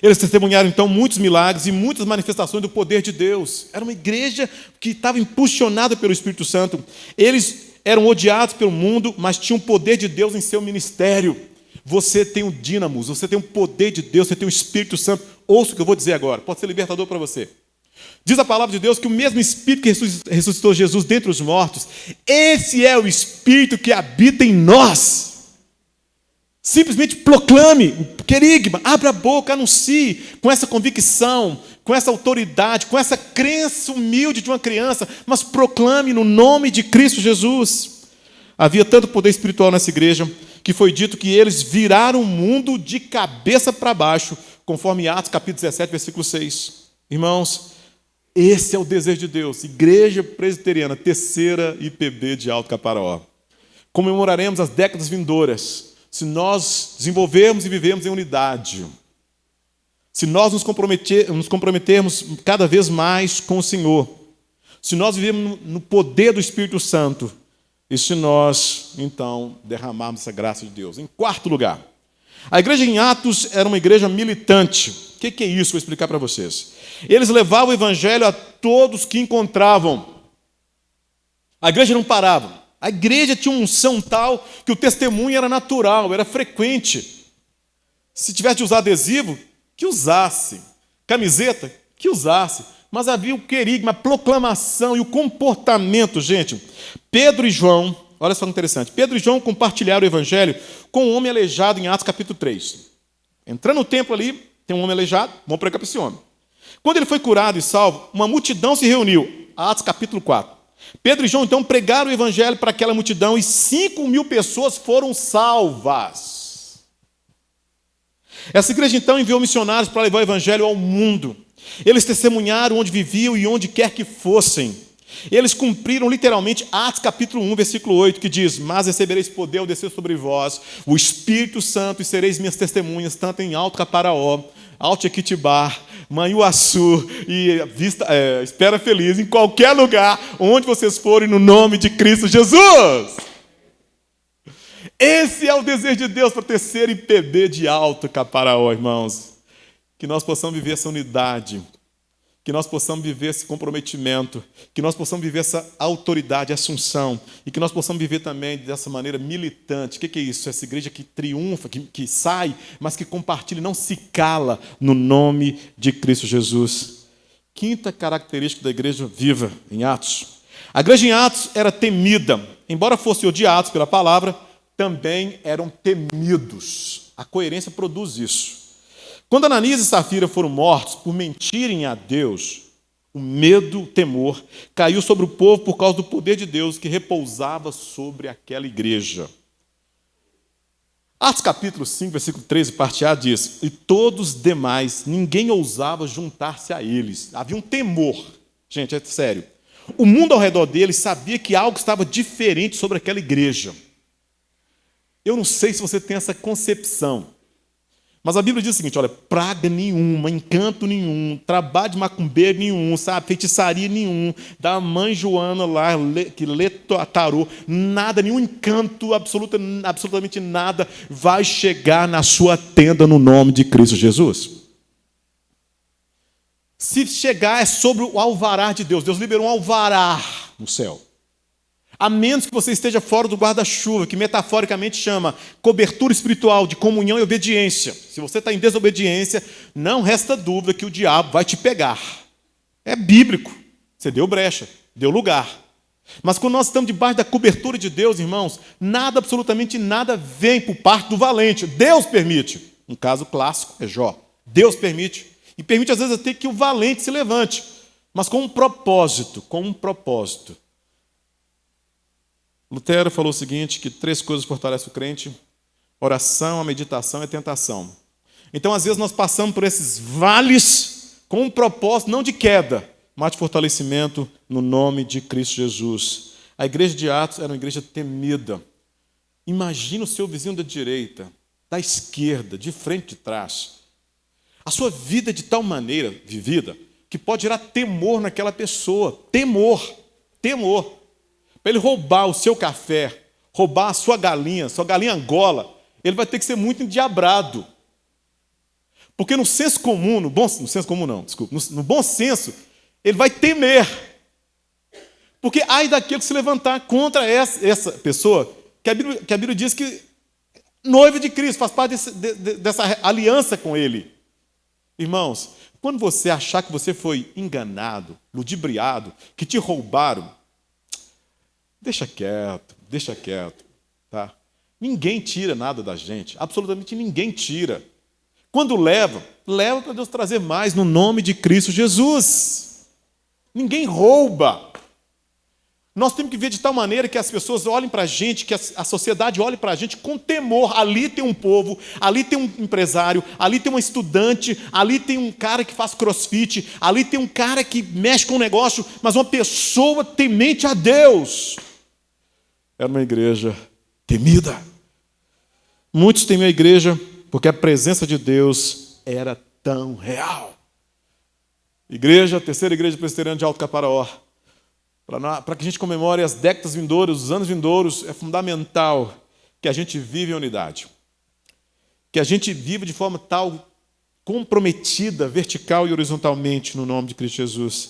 Eles testemunharam então muitos milagres e muitas manifestações do poder de Deus. Era uma igreja que estava impulsionada pelo Espírito Santo. Eles eram odiados pelo mundo, mas tinham o poder de Deus em seu ministério. Você tem o dínamos, você tem o poder de Deus, você tem o Espírito Santo. Ouça o que eu vou dizer agora, pode ser libertador para você. Diz a palavra de Deus que o mesmo Espírito que ressuscitou Jesus dentre os mortos, esse é o Espírito que habita em nós. Simplesmente proclame o querigma, abra a boca, anuncie com essa convicção, com essa autoridade, com essa crença humilde de uma criança, mas proclame no nome de Cristo Jesus. Havia tanto poder espiritual nessa igreja que foi dito que eles viraram o mundo de cabeça para baixo, conforme Atos capítulo 17, versículo 6. Irmãos, esse é o desejo de Deus. Igreja Presbiteriana, terceira IPB de Alto Caparaó. Comemoraremos as décadas vindouras se nós desenvolvermos e vivermos em unidade. Se nós nos comprometermos cada vez mais com o Senhor. Se nós vivermos no poder do Espírito Santo. E se nós, então, derramarmos essa graça de Deus. Em quarto lugar, a igreja em Atos era uma igreja militante. O que é isso? Vou explicar para vocês. Eles levavam o evangelho a todos que encontravam. A igreja não parava. A igreja tinha uma unção tal que o testemunho era natural, era frequente. Se tivesse de usar adesivo, que usasse. Camiseta, que usasse. Mas havia o querigma, a proclamação e o comportamento, gente. Pedro e João, olha só que interessante. Pedro e João compartilharam o evangelho com um homem aleijado em Atos capítulo 3. Entrando no templo ali, tem um homem aleijado, vamos pregar para esse homem. Quando ele foi curado e salvo, uma multidão se reuniu. Atos capítulo 4. Pedro e João, então, pregaram o evangelho para aquela multidão e 5.000 pessoas foram salvas. Essa igreja, então, enviou missionários para levar o evangelho ao mundo. Eles testemunharam onde viviam e onde quer que fossem. Eles cumpriram literalmente Atos capítulo 1, versículo 8, que diz: mas recebereis poder ao descer sobre vós o Espírito Santo e sereis minhas testemunhas, tanto em Alto Caparaó, Alto Equitibá, Manhuaçu e Espera Feliz, em qualquer lugar onde vocês forem, no nome de Cristo Jesus. Esse é o desejo de Deus para o terceiro IPB de Alto Caparaó, irmãos. Que nós possamos viver essa unidade, que nós possamos viver esse comprometimento, que nós possamos viver essa autoridade, assunção, e que nós possamos viver também dessa maneira militante. O que é isso? Essa igreja que triunfa, que sai, mas que compartilha e não se cala no nome de Cristo Jesus. Quinta característica da igreja viva em Atos. A igreja em Atos era temida. Embora fossem odiados pela palavra, também eram temidos. A coerência produz isso. Quando Ananias e Safira foram mortos por mentirem a Deus, o medo, o temor, caiu sobre o povo por causa do poder de Deus que repousava sobre aquela igreja. Atos capítulo 5, versículo 13, parte A, diz: e todos os demais, ninguém ousava juntar-se a eles. Havia um temor. Gente, é sério. O mundo ao redor deles sabia que algo estava diferente sobre aquela igreja. Eu não sei se você tem essa concepção. Mas a Bíblia diz o seguinte: olha, praga nenhuma, encanto nenhum, trabalho de macumbeiro nenhum, sabe, feitiçaria nenhum, da mãe Joana lá, que lê tarô, nada, nenhum encanto, absolutamente nada, vai chegar na sua tenda no nome de Cristo Jesus. Se chegar, é sobre o alvará de Deus. Deus liberou um alvará no céu. A menos que você esteja fora do guarda-chuva, que metaforicamente chama cobertura espiritual de comunhão e obediência. Se você está em desobediência, não resta dúvida que o diabo vai te pegar. É bíblico. Você deu brecha, deu lugar. Mas quando nós estamos debaixo da cobertura de Deus, irmãos, nada, absolutamente nada vem por parte do valente. Deus permite. Um caso clássico é Jó. Deus permite. E permite, às vezes, até que o valente se levante. Mas com um propósito, Lutero falou o seguinte, que 3 coisas fortalecem o crente: oração, a meditação e a tentação. Então, às vezes, nós passamos por esses vales com um propósito, não de queda, mas de fortalecimento no nome de Cristo Jesus. A igreja de Atos era uma igreja temida. Imagina o seu vizinho da direita, da esquerda, de frente e de trás. A sua vida é de tal maneira vivida que pode gerar temor naquela pessoa. Temor. Para ele roubar o seu café, roubar a sua galinha Angola, ele vai ter que ser muito endiabrado. Porque no senso comum, no bom senso, ele vai temer. Porque ai daquele que se levantar contra essa pessoa, que a Bíblia diz que noiva de Cristo, faz parte dessa aliança com Ele. Irmãos, quando você achar que você foi enganado, ludibriado, que te roubaram, deixa quieto, tá? Ninguém tira nada da gente, absolutamente ninguém tira. Quando leva para Deus trazer mais no nome de Cristo Jesus. Ninguém rouba. Nós temos que ver de tal maneira que as pessoas olhem para a gente, que a sociedade olhe para a gente com temor. Ali tem um povo, ali tem um empresário, ali tem um estudante, ali tem um cara que faz crossfit, ali tem um cara que mexe com o negócio, mas uma pessoa temente a Deus. Era uma igreja temida. Muitos temiam a igreja porque a presença de Deus era tão real. Igreja, terceira igreja presbiteriana de Alto Caparaó. Para que a gente comemore as décadas vindouras, os anos vindouros, é fundamental que a gente viva em unidade. Que a gente viva de forma tal, comprometida, vertical e horizontalmente, no nome de Cristo Jesus.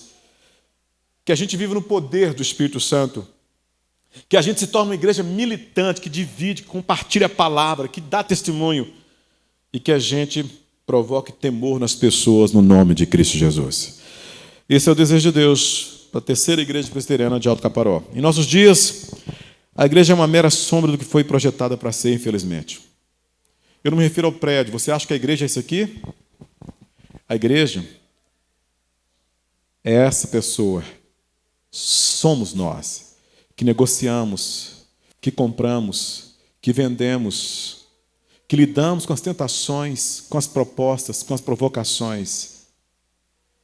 Que a gente viva no poder do Espírito Santo. Que a gente se torne uma igreja militante, que divide, que compartilha a palavra, que dá testemunho. E que a gente provoque temor nas pessoas, no nome de Cristo Jesus. Esse é o desejo de Deus para a terceira igreja presbiteriana de Alto Caparaó. Em nossos dias, a igreja é uma mera sombra do que foi projetada para ser, infelizmente. Eu não me refiro ao prédio. Você acha que a igreja é isso aqui? A igreja é essa pessoa. Somos nós, que negociamos, que compramos, que vendemos, que lidamos com as tentações, com as propostas, com as provocações.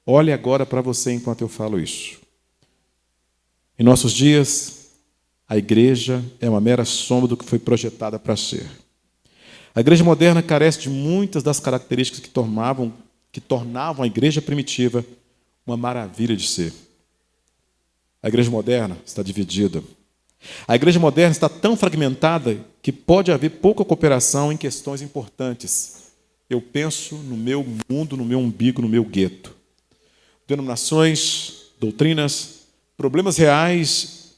Olhe agora para você enquanto eu falo isso. Em nossos dias, a igreja é uma mera sombra do que foi projetada para ser. A igreja moderna carece de muitas das características que tornavam a igreja primitiva uma maravilha de ser. A igreja moderna está dividida. A igreja moderna está tão fragmentada que pode haver pouca cooperação em questões importantes. Eu penso no meu mundo, no meu umbigo, no meu gueto. Denominações, doutrinas, problemas reais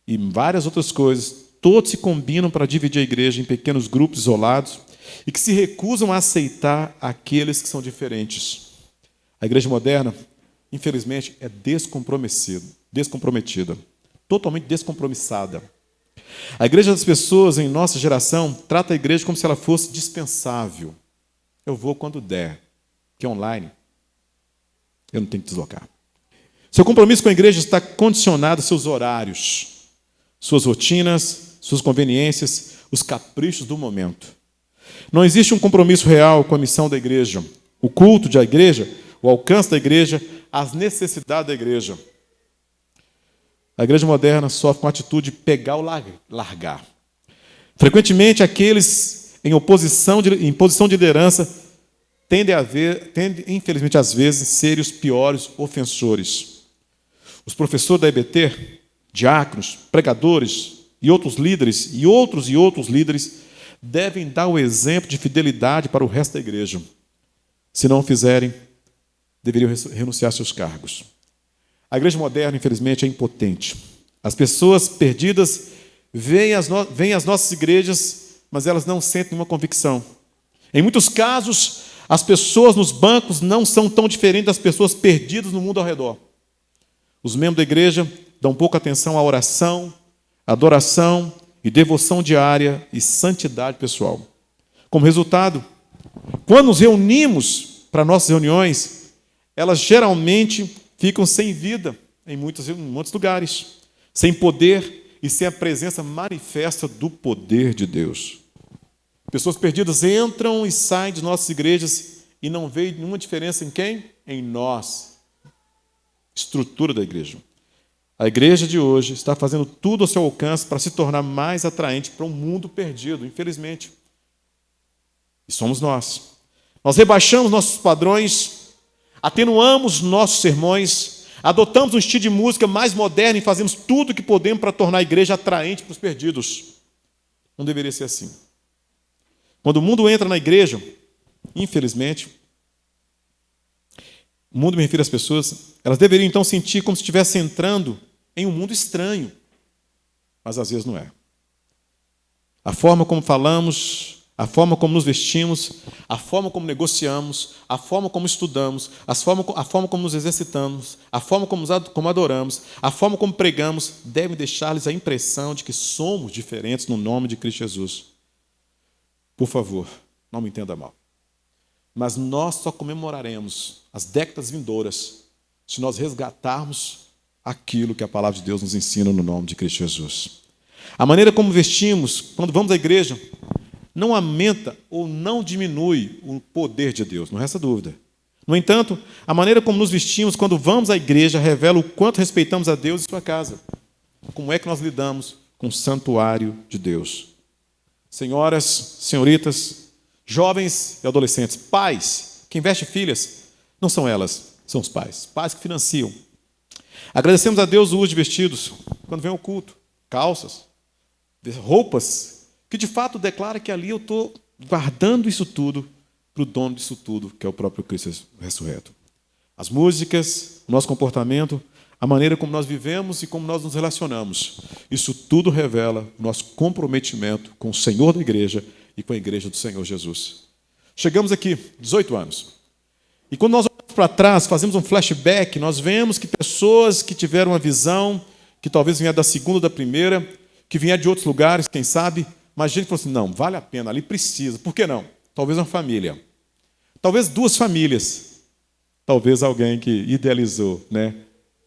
e várias outras coisas, todos se combinam para dividir a igreja em pequenos grupos isolados e que se recusam a aceitar aqueles que são diferentes. A igreja moderna, infelizmente, é descomprometida, totalmente descompromissada. A igreja das pessoas em nossa geração trata a igreja como se ela fosse dispensável. Eu vou quando der, que é online, eu não tenho que deslocar. Seu compromisso com a igreja está condicionado aos seus horários, suas rotinas, suas conveniências, os caprichos do momento. Não existe um compromisso real com a missão da igreja, o culto da igreja, o alcance da igreja, as necessidades da igreja. A igreja moderna sofre com a atitude de pegar ou largar. Frequentemente, aqueles em posição de liderança tendem, infelizmente, às vezes, ser os piores ofensores. Os professores da EBT, diáconos, pregadores e outros líderes, e outros líderes, devem dar o exemplo de fidelidade para o resto da igreja. Se não o fizerem, deveriam renunciar a seus cargos. A igreja moderna, infelizmente, é impotente. As pessoas perdidas veem as nossas igrejas, mas elas não sentem nenhuma convicção. Em muitos casos, as pessoas nos bancos não são tão diferentes das pessoas perdidas no mundo ao redor. Os membros da igreja dão pouca atenção à oração, adoração e devoção diária e santidade pessoal. Como resultado, quando nos reunimos para nossas reuniões, elas geralmente ficam sem vida em muitos lugares, sem poder e sem a presença manifesta do poder de Deus. Pessoas perdidas entram e saem de nossas igrejas e não veem nenhuma diferença em quem? Em nós. Estrutura da igreja. A igreja de hoje está fazendo tudo ao seu alcance para se tornar mais atraente para um mundo perdido, infelizmente. E somos nós. Nós rebaixamos nossos padrões, atenuamos nossos sermões, adotamos um estilo de música mais moderno e fazemos tudo o que podemos para tornar a igreja atraente para os perdidos. Não deveria ser assim. Quando o mundo entra na igreja, infelizmente, o mundo me refere às pessoas, elas deveriam então sentir como se estivessem entrando em um mundo estranho. Mas às vezes não é. A forma como falamos, a forma como nos vestimos, a forma como negociamos, a forma como estudamos, a forma como nos exercitamos, a forma como adoramos, a forma como pregamos, deve deixar-lhes a impressão de que somos diferentes no nome de Cristo Jesus. Por favor, não me entenda mal. Mas nós só comemoraremos as décadas vindouras se nós resgatarmos aquilo que a palavra de Deus nos ensina no nome de Cristo Jesus. A maneira como vestimos, quando vamos à igreja, não aumenta ou não diminui o poder de Deus, não resta dúvida. No entanto, a maneira como nos vestimos quando vamos à igreja revela o quanto respeitamos a Deus e sua casa. Como é que nós lidamos com o santuário de Deus? Senhoras, senhoritas, jovens e adolescentes, pais, quem veste filhas, não são elas, são os pais. Pais que financiam. Agradecemos a Deus o uso de vestidos quando vem ao culto, calças, roupas, que de fato declara que ali eu estou guardando isso tudo para o dono disso tudo, que é o próprio Cristo ressurreto. As músicas, o nosso comportamento, a maneira como nós vivemos e como nós nos relacionamos, isso tudo revela o nosso comprometimento com o Senhor da igreja e com a igreja do Senhor Jesus. Chegamos aqui, 18 anos. E quando nós olhamos para trás, fazemos um flashback, nós vemos que pessoas que tiveram uma visão, que talvez venha da segunda ou da primeira, que vinha de outros lugares, quem sabe, mas a gente falou assim, não, vale a pena, ali precisa. Por que não? Talvez uma família. Talvez duas famílias. Talvez alguém que idealizou, né?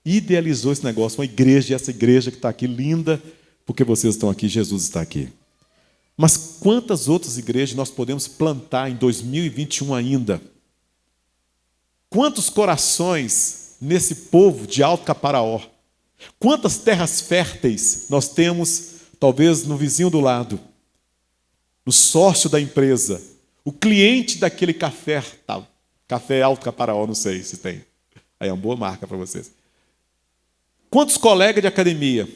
Idealizou esse negócio, uma igreja, e essa igreja que está aqui linda, porque vocês estão aqui, Jesus está aqui. Mas quantas outras igrejas nós podemos plantar em 2021 ainda? Quantos corações nesse povo de Alto Caparaó? Quantas terras férteis nós temos, talvez no vizinho do lado, no sócio da empresa, o cliente daquele café, café Alto Caparaó, não sei se tem. Aí é uma boa marca para vocês. Quantos colegas de academia?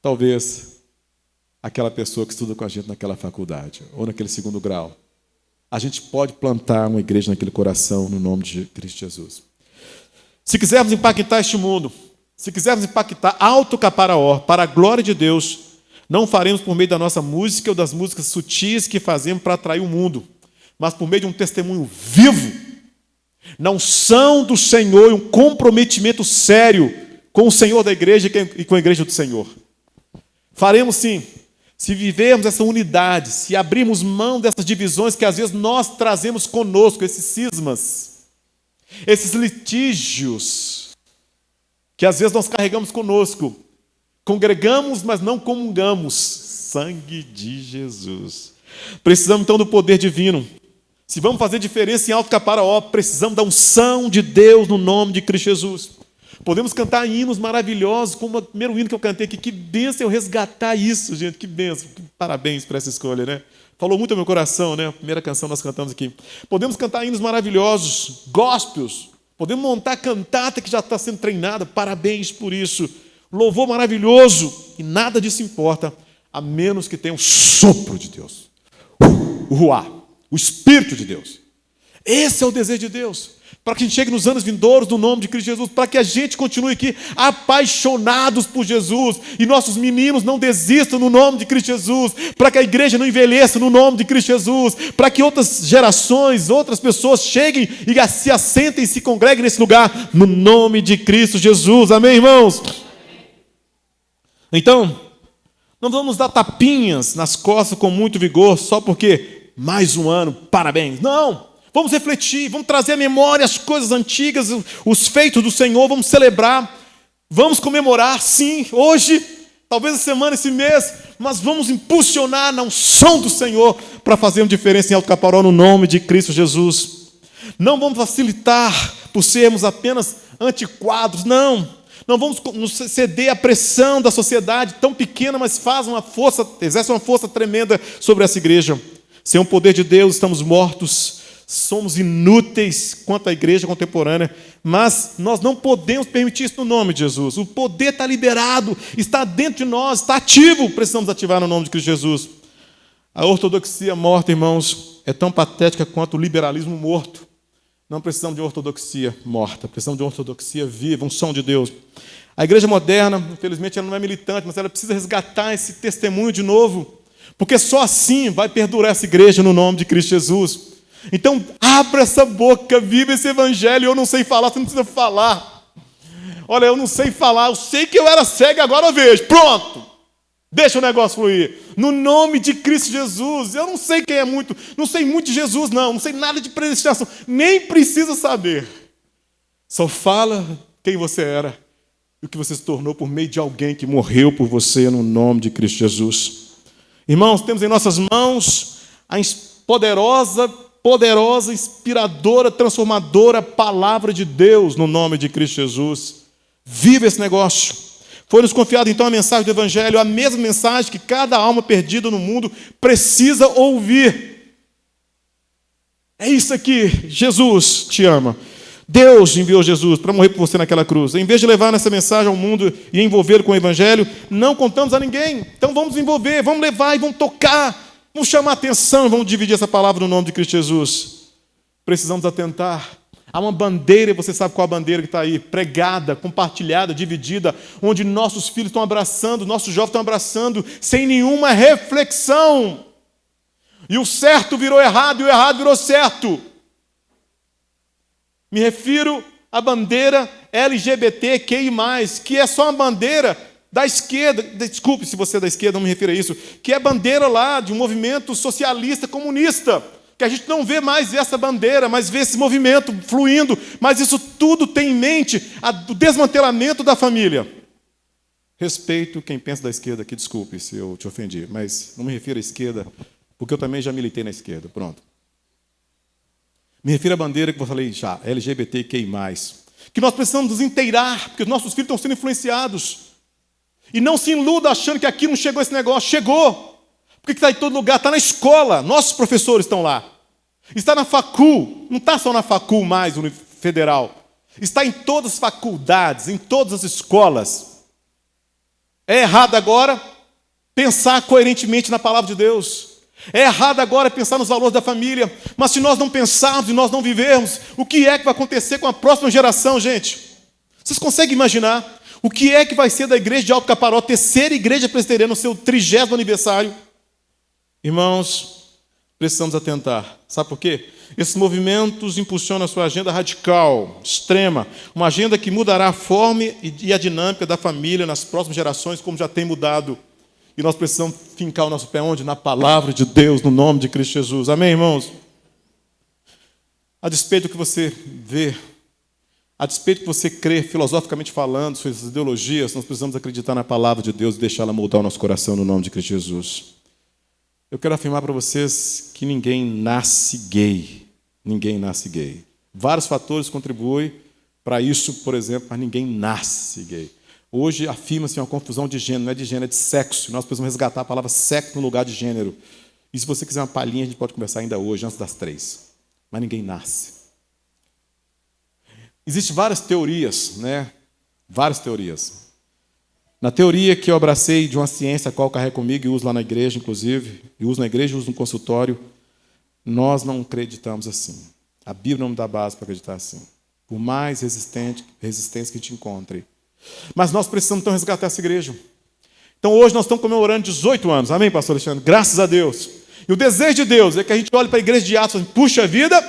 Talvez aquela pessoa que estuda com a gente naquela faculdade, ou naquele segundo grau. A gente pode plantar uma igreja naquele coração, no nome de Cristo Jesus. Se quisermos impactar este mundo, se quisermos impactar Alto Caparaó para a glória de Deus, não faremos por meio da nossa música ou das músicas sutis que fazemos para atrair o mundo, mas por meio de um testemunho vivo, na unção do Senhor e um comprometimento sério com o Senhor da igreja e com a igreja do Senhor. Faremos sim, se vivermos essa unidade, se abrirmos mão dessas divisões que às vezes nós trazemos conosco, esses cismas, esses litígios, que às vezes nós carregamos conosco. Congregamos, mas não comungamos. Sangue de Jesus. Precisamos então do poder divino. Se vamos fazer diferença em Alto Caparaó, precisamos da unção de Deus no nome de Cristo Jesus. Podemos cantar hinos maravilhosos, como o primeiro hino que eu cantei aqui. Que bênção eu resgatar isso, gente. Que bênção. Parabéns por essa escolha, né? Falou muito ao meu coração, né? A primeira canção nós cantamos aqui. Podemos cantar hinos maravilhosos, gospels. Podemos montar cantata que já está sendo treinada. Parabéns por isso. Louvor maravilhoso. E nada disso importa, a menos que tenha o sopro de Deus. O ruá, o Espírito de Deus. Esse é o desejo de Deus. Para que a gente chegue nos anos vindouros no nome de Cristo Jesus, para que a gente continue aqui apaixonados por Jesus, e nossos meninos não desistam no nome de Cristo Jesus, para que a igreja não envelheça no nome de Cristo Jesus, para que outras gerações, outras pessoas cheguem e se assentem e se congreguem nesse lugar, no nome de Cristo Jesus. Amém, irmãos? Então, não vamos dar tapinhas nas costas com muito vigor, só porque mais um ano, parabéns. Não! Vamos refletir, vamos trazer à memória as coisas antigas, os feitos do Senhor, vamos celebrar, vamos comemorar, sim, hoje, talvez essa semana, esse mês, mas vamos impulsionar na unção do Senhor para fazer uma diferença em Alto Caparaó no nome de Cristo Jesus. Não vamos facilitar por sermos apenas antiquados, não vamos nos ceder à pressão da sociedade tão pequena, mas exerce uma força tremenda sobre essa igreja. Sem o poder de Deus, estamos mortos. Somos inúteis quanto à igreja contemporânea, mas nós não podemos permitir isso no nome de Jesus. O poder está liberado, está dentro de nós, está ativo, precisamos ativar no nome de Cristo Jesus. A ortodoxia morta, irmãos, é tão patética quanto o liberalismo morto. Não precisamos de ortodoxia morta, precisamos de ortodoxia viva, unção de Deus. A igreja moderna, infelizmente, ela não é militante, mas ela precisa resgatar esse testemunho de novo. Porque só assim vai perdurar essa igreja no nome de Cristo Jesus. Então, abra essa boca, viva esse evangelho. Eu não sei falar, você não precisa falar. Olha, eu não sei falar, eu sei que eu era cego, agora eu vejo. Pronto! Deixa o negócio fluir. No nome de Cristo Jesus. Eu não sei quem é muito, não sei muito de Jesus, não sei nada de predestinação. Nem precisa saber. Só fala quem você era e o que você se tornou por meio de alguém que morreu por você no nome de Cristo Jesus. Irmãos, temos em nossas mãos a poderosa, inspiradora, transformadora palavra de Deus no nome de Cristo Jesus. Viva esse negócio. Foi-nos confiado então a mensagem do Evangelho, a mesma mensagem que cada alma perdida no mundo precisa ouvir. É isso aqui, Jesus te ama. Deus enviou Jesus para morrer por você naquela cruz. Em vez de levar essa mensagem ao mundo e envolvê-lo com o Evangelho, não contamos a ninguém. Então vamos envolver, vamos levar e vamos tocar, vamos chamar a atenção, vamos dividir essa palavra no nome de Cristo Jesus. Precisamos atentar. Há uma bandeira, você sabe qual a bandeira que está aí, pregada, compartilhada, dividida, onde nossos filhos estão abraçando, nossos jovens estão abraçando, sem nenhuma reflexão. E o certo virou errado e o errado virou certo. Me refiro à bandeira LGBTQI+, que é só uma bandeira da esquerda, desculpe se você é da esquerda, não me refiro a isso, que é a bandeira lá de um movimento socialista comunista, que a gente não vê mais essa bandeira, mas vê esse movimento fluindo, mas isso tudo tem em mente o desmantelamento da família. Respeito quem pensa da esquerda aqui, desculpe se eu te ofendi, mas não me refiro à esquerda, porque eu também já militei na esquerda, pronto. Me refiro à bandeira que eu falei já, LGBTQI+, que nós precisamos nos inteirar, porque os nossos filhos estão sendo influenciados. E não se iluda achando que aqui não chegou esse negócio. Chegou. Porque está em todo lugar, está na escola, nossos professores estão lá. Está na facul, não está só na facul mais, no federal. Está em todas as faculdades, em todas as escolas. É errado agora pensar coerentemente na palavra de Deus. É errado agora pensar nos valores da família, mas se nós não pensarmos e nós não vivermos, o que é que vai acontecer com a próxima geração, gente? Vocês conseguem imaginar o que é que vai ser da igreja de Alto Caparó, terceira igreja presbiteriana, no seu 30º aniversário? Irmãos, precisamos atentar. Sabe por quê? Esses movimentos impulsionam a sua agenda radical, extrema, uma agenda que mudará a forma e a dinâmica da família nas próximas gerações, como já tem mudado. E nós precisamos fincar o nosso pé onde? Na palavra de Deus, no nome de Cristo Jesus. Amém, irmãos? A despeito do que você vê, a despeito do que você crê, filosoficamente falando, suas ideologias, nós precisamos acreditar na palavra de Deus e deixá-la moldar o nosso coração no nome de Cristo Jesus. Eu quero afirmar para vocês que ninguém nasce gay. Ninguém nasce gay. Vários fatores contribuem para isso, por exemplo, mas ninguém nasce gay. Hoje afirma-se uma confusão de gênero, não é de gênero, é de sexo. Nós precisamos resgatar a palavra sexo no lugar de gênero. E se você quiser uma palhinha, a gente pode conversar ainda hoje, antes das 3. Mas ninguém nasce. Existem várias teorias, né? Várias teorias. Na teoria que eu abracei de uma ciência a qual eu carrego comigo e uso lá na igreja, inclusive, e uso na igreja e uso no consultório, nós não acreditamos assim. A Bíblia não me dá base para acreditar assim. Por mais resistência que a gente encontre. Mas nós precisamos, então, resgatar essa igreja. Então, hoje nós estamos comemorando 18 anos. Amém, pastor Alexandre? Graças a Deus. E o desejo de Deus é que a gente olhe para a igreja de Atos e fale, puxa vida,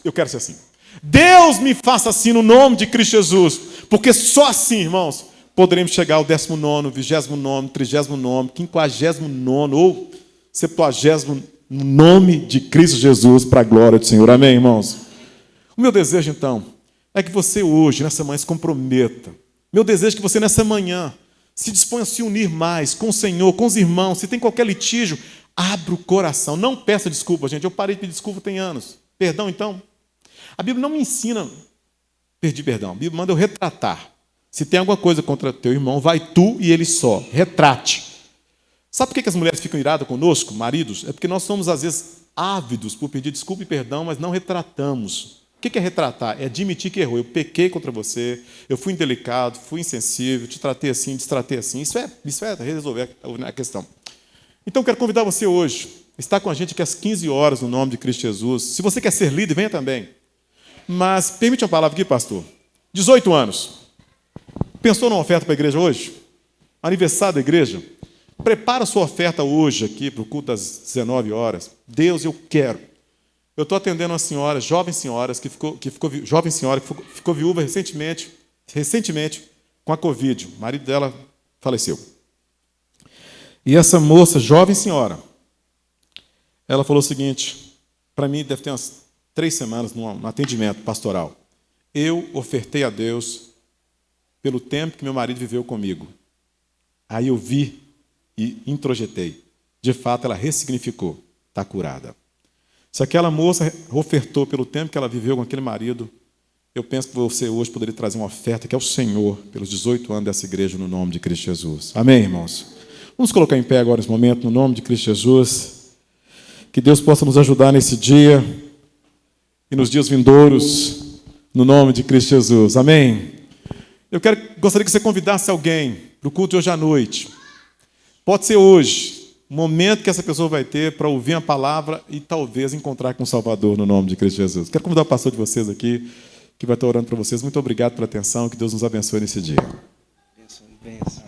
eu quero ser assim. Deus me faça assim no nome de Cristo Jesus. Porque só assim, irmãos, poderemos chegar ao 19º, 29º, 30º, 50º ou 70º no nome de Cristo Jesus para a glória do Senhor. Amém, irmãos? O meu desejo, então, é que você hoje, nessa manhã, se comprometa. Meu desejo é que você, nessa manhã, se disponha a se unir mais com o Senhor, com os irmãos. Se tem qualquer litígio, abra o coração. Não peça desculpa, gente. Eu parei de pedir desculpa tem anos. Perdão, então? A Bíblia não me ensina pedir perdão. A Bíblia manda eu retratar. Se tem alguma coisa contra teu irmão, vai tu e ele só. Retrate. Sabe por que as mulheres ficam iradas conosco, maridos? É porque nós somos, às vezes, ávidos por pedir desculpa e perdão, mas não retratamos. O que é retratar? É admitir que errou. Eu pequei contra você, eu fui indelicado, fui insensível, te tratei assim, destratei assim. Isso é resolver a questão. Então, eu quero convidar você hoje, estar com a gente aqui às 15 horas, no nome de Cristo Jesus. Se você quer ser líder, venha também. Mas, permite uma palavra aqui, pastor. 18 anos. Pensou numa oferta para a igreja hoje? Aniversário da igreja? Prepara a sua oferta hoje aqui para o culto das 19 horas. Deus, eu quero. Eu estou atendendo uma senhora, jovem senhora que ficou viúva recentemente com a Covid. O marido dela faleceu. E essa moça, jovem senhora, ela falou o seguinte, para mim deve ter umas 3 semanas num atendimento pastoral. Eu ofertei a Deus pelo tempo que meu marido viveu comigo. Aí eu vi e introjetei. De fato, ela ressignificou. Está curada. Se aquela moça ofertou pelo tempo que ela viveu com aquele marido, eu penso que você hoje poderia trazer uma oferta que é o Senhor, pelos 18 anos dessa igreja, no nome de Cristo Jesus. Amém, irmãos? Vamos colocar em pé agora nesse momento, no nome de Cristo Jesus. Que Deus possa nos ajudar nesse dia e nos dias vindouros, no nome de Cristo Jesus. Amém? Gostaria que você convidasse alguém para o culto de hoje à noite. Pode ser hoje, o momento que essa pessoa vai ter para ouvir a palavra e talvez encontrar com o Salvador, no nome de Cristo Jesus. Quero convidar o pastor de vocês aqui, que vai estar orando para vocês. Muito obrigado pela atenção, que Deus nos abençoe nesse dia. Benção.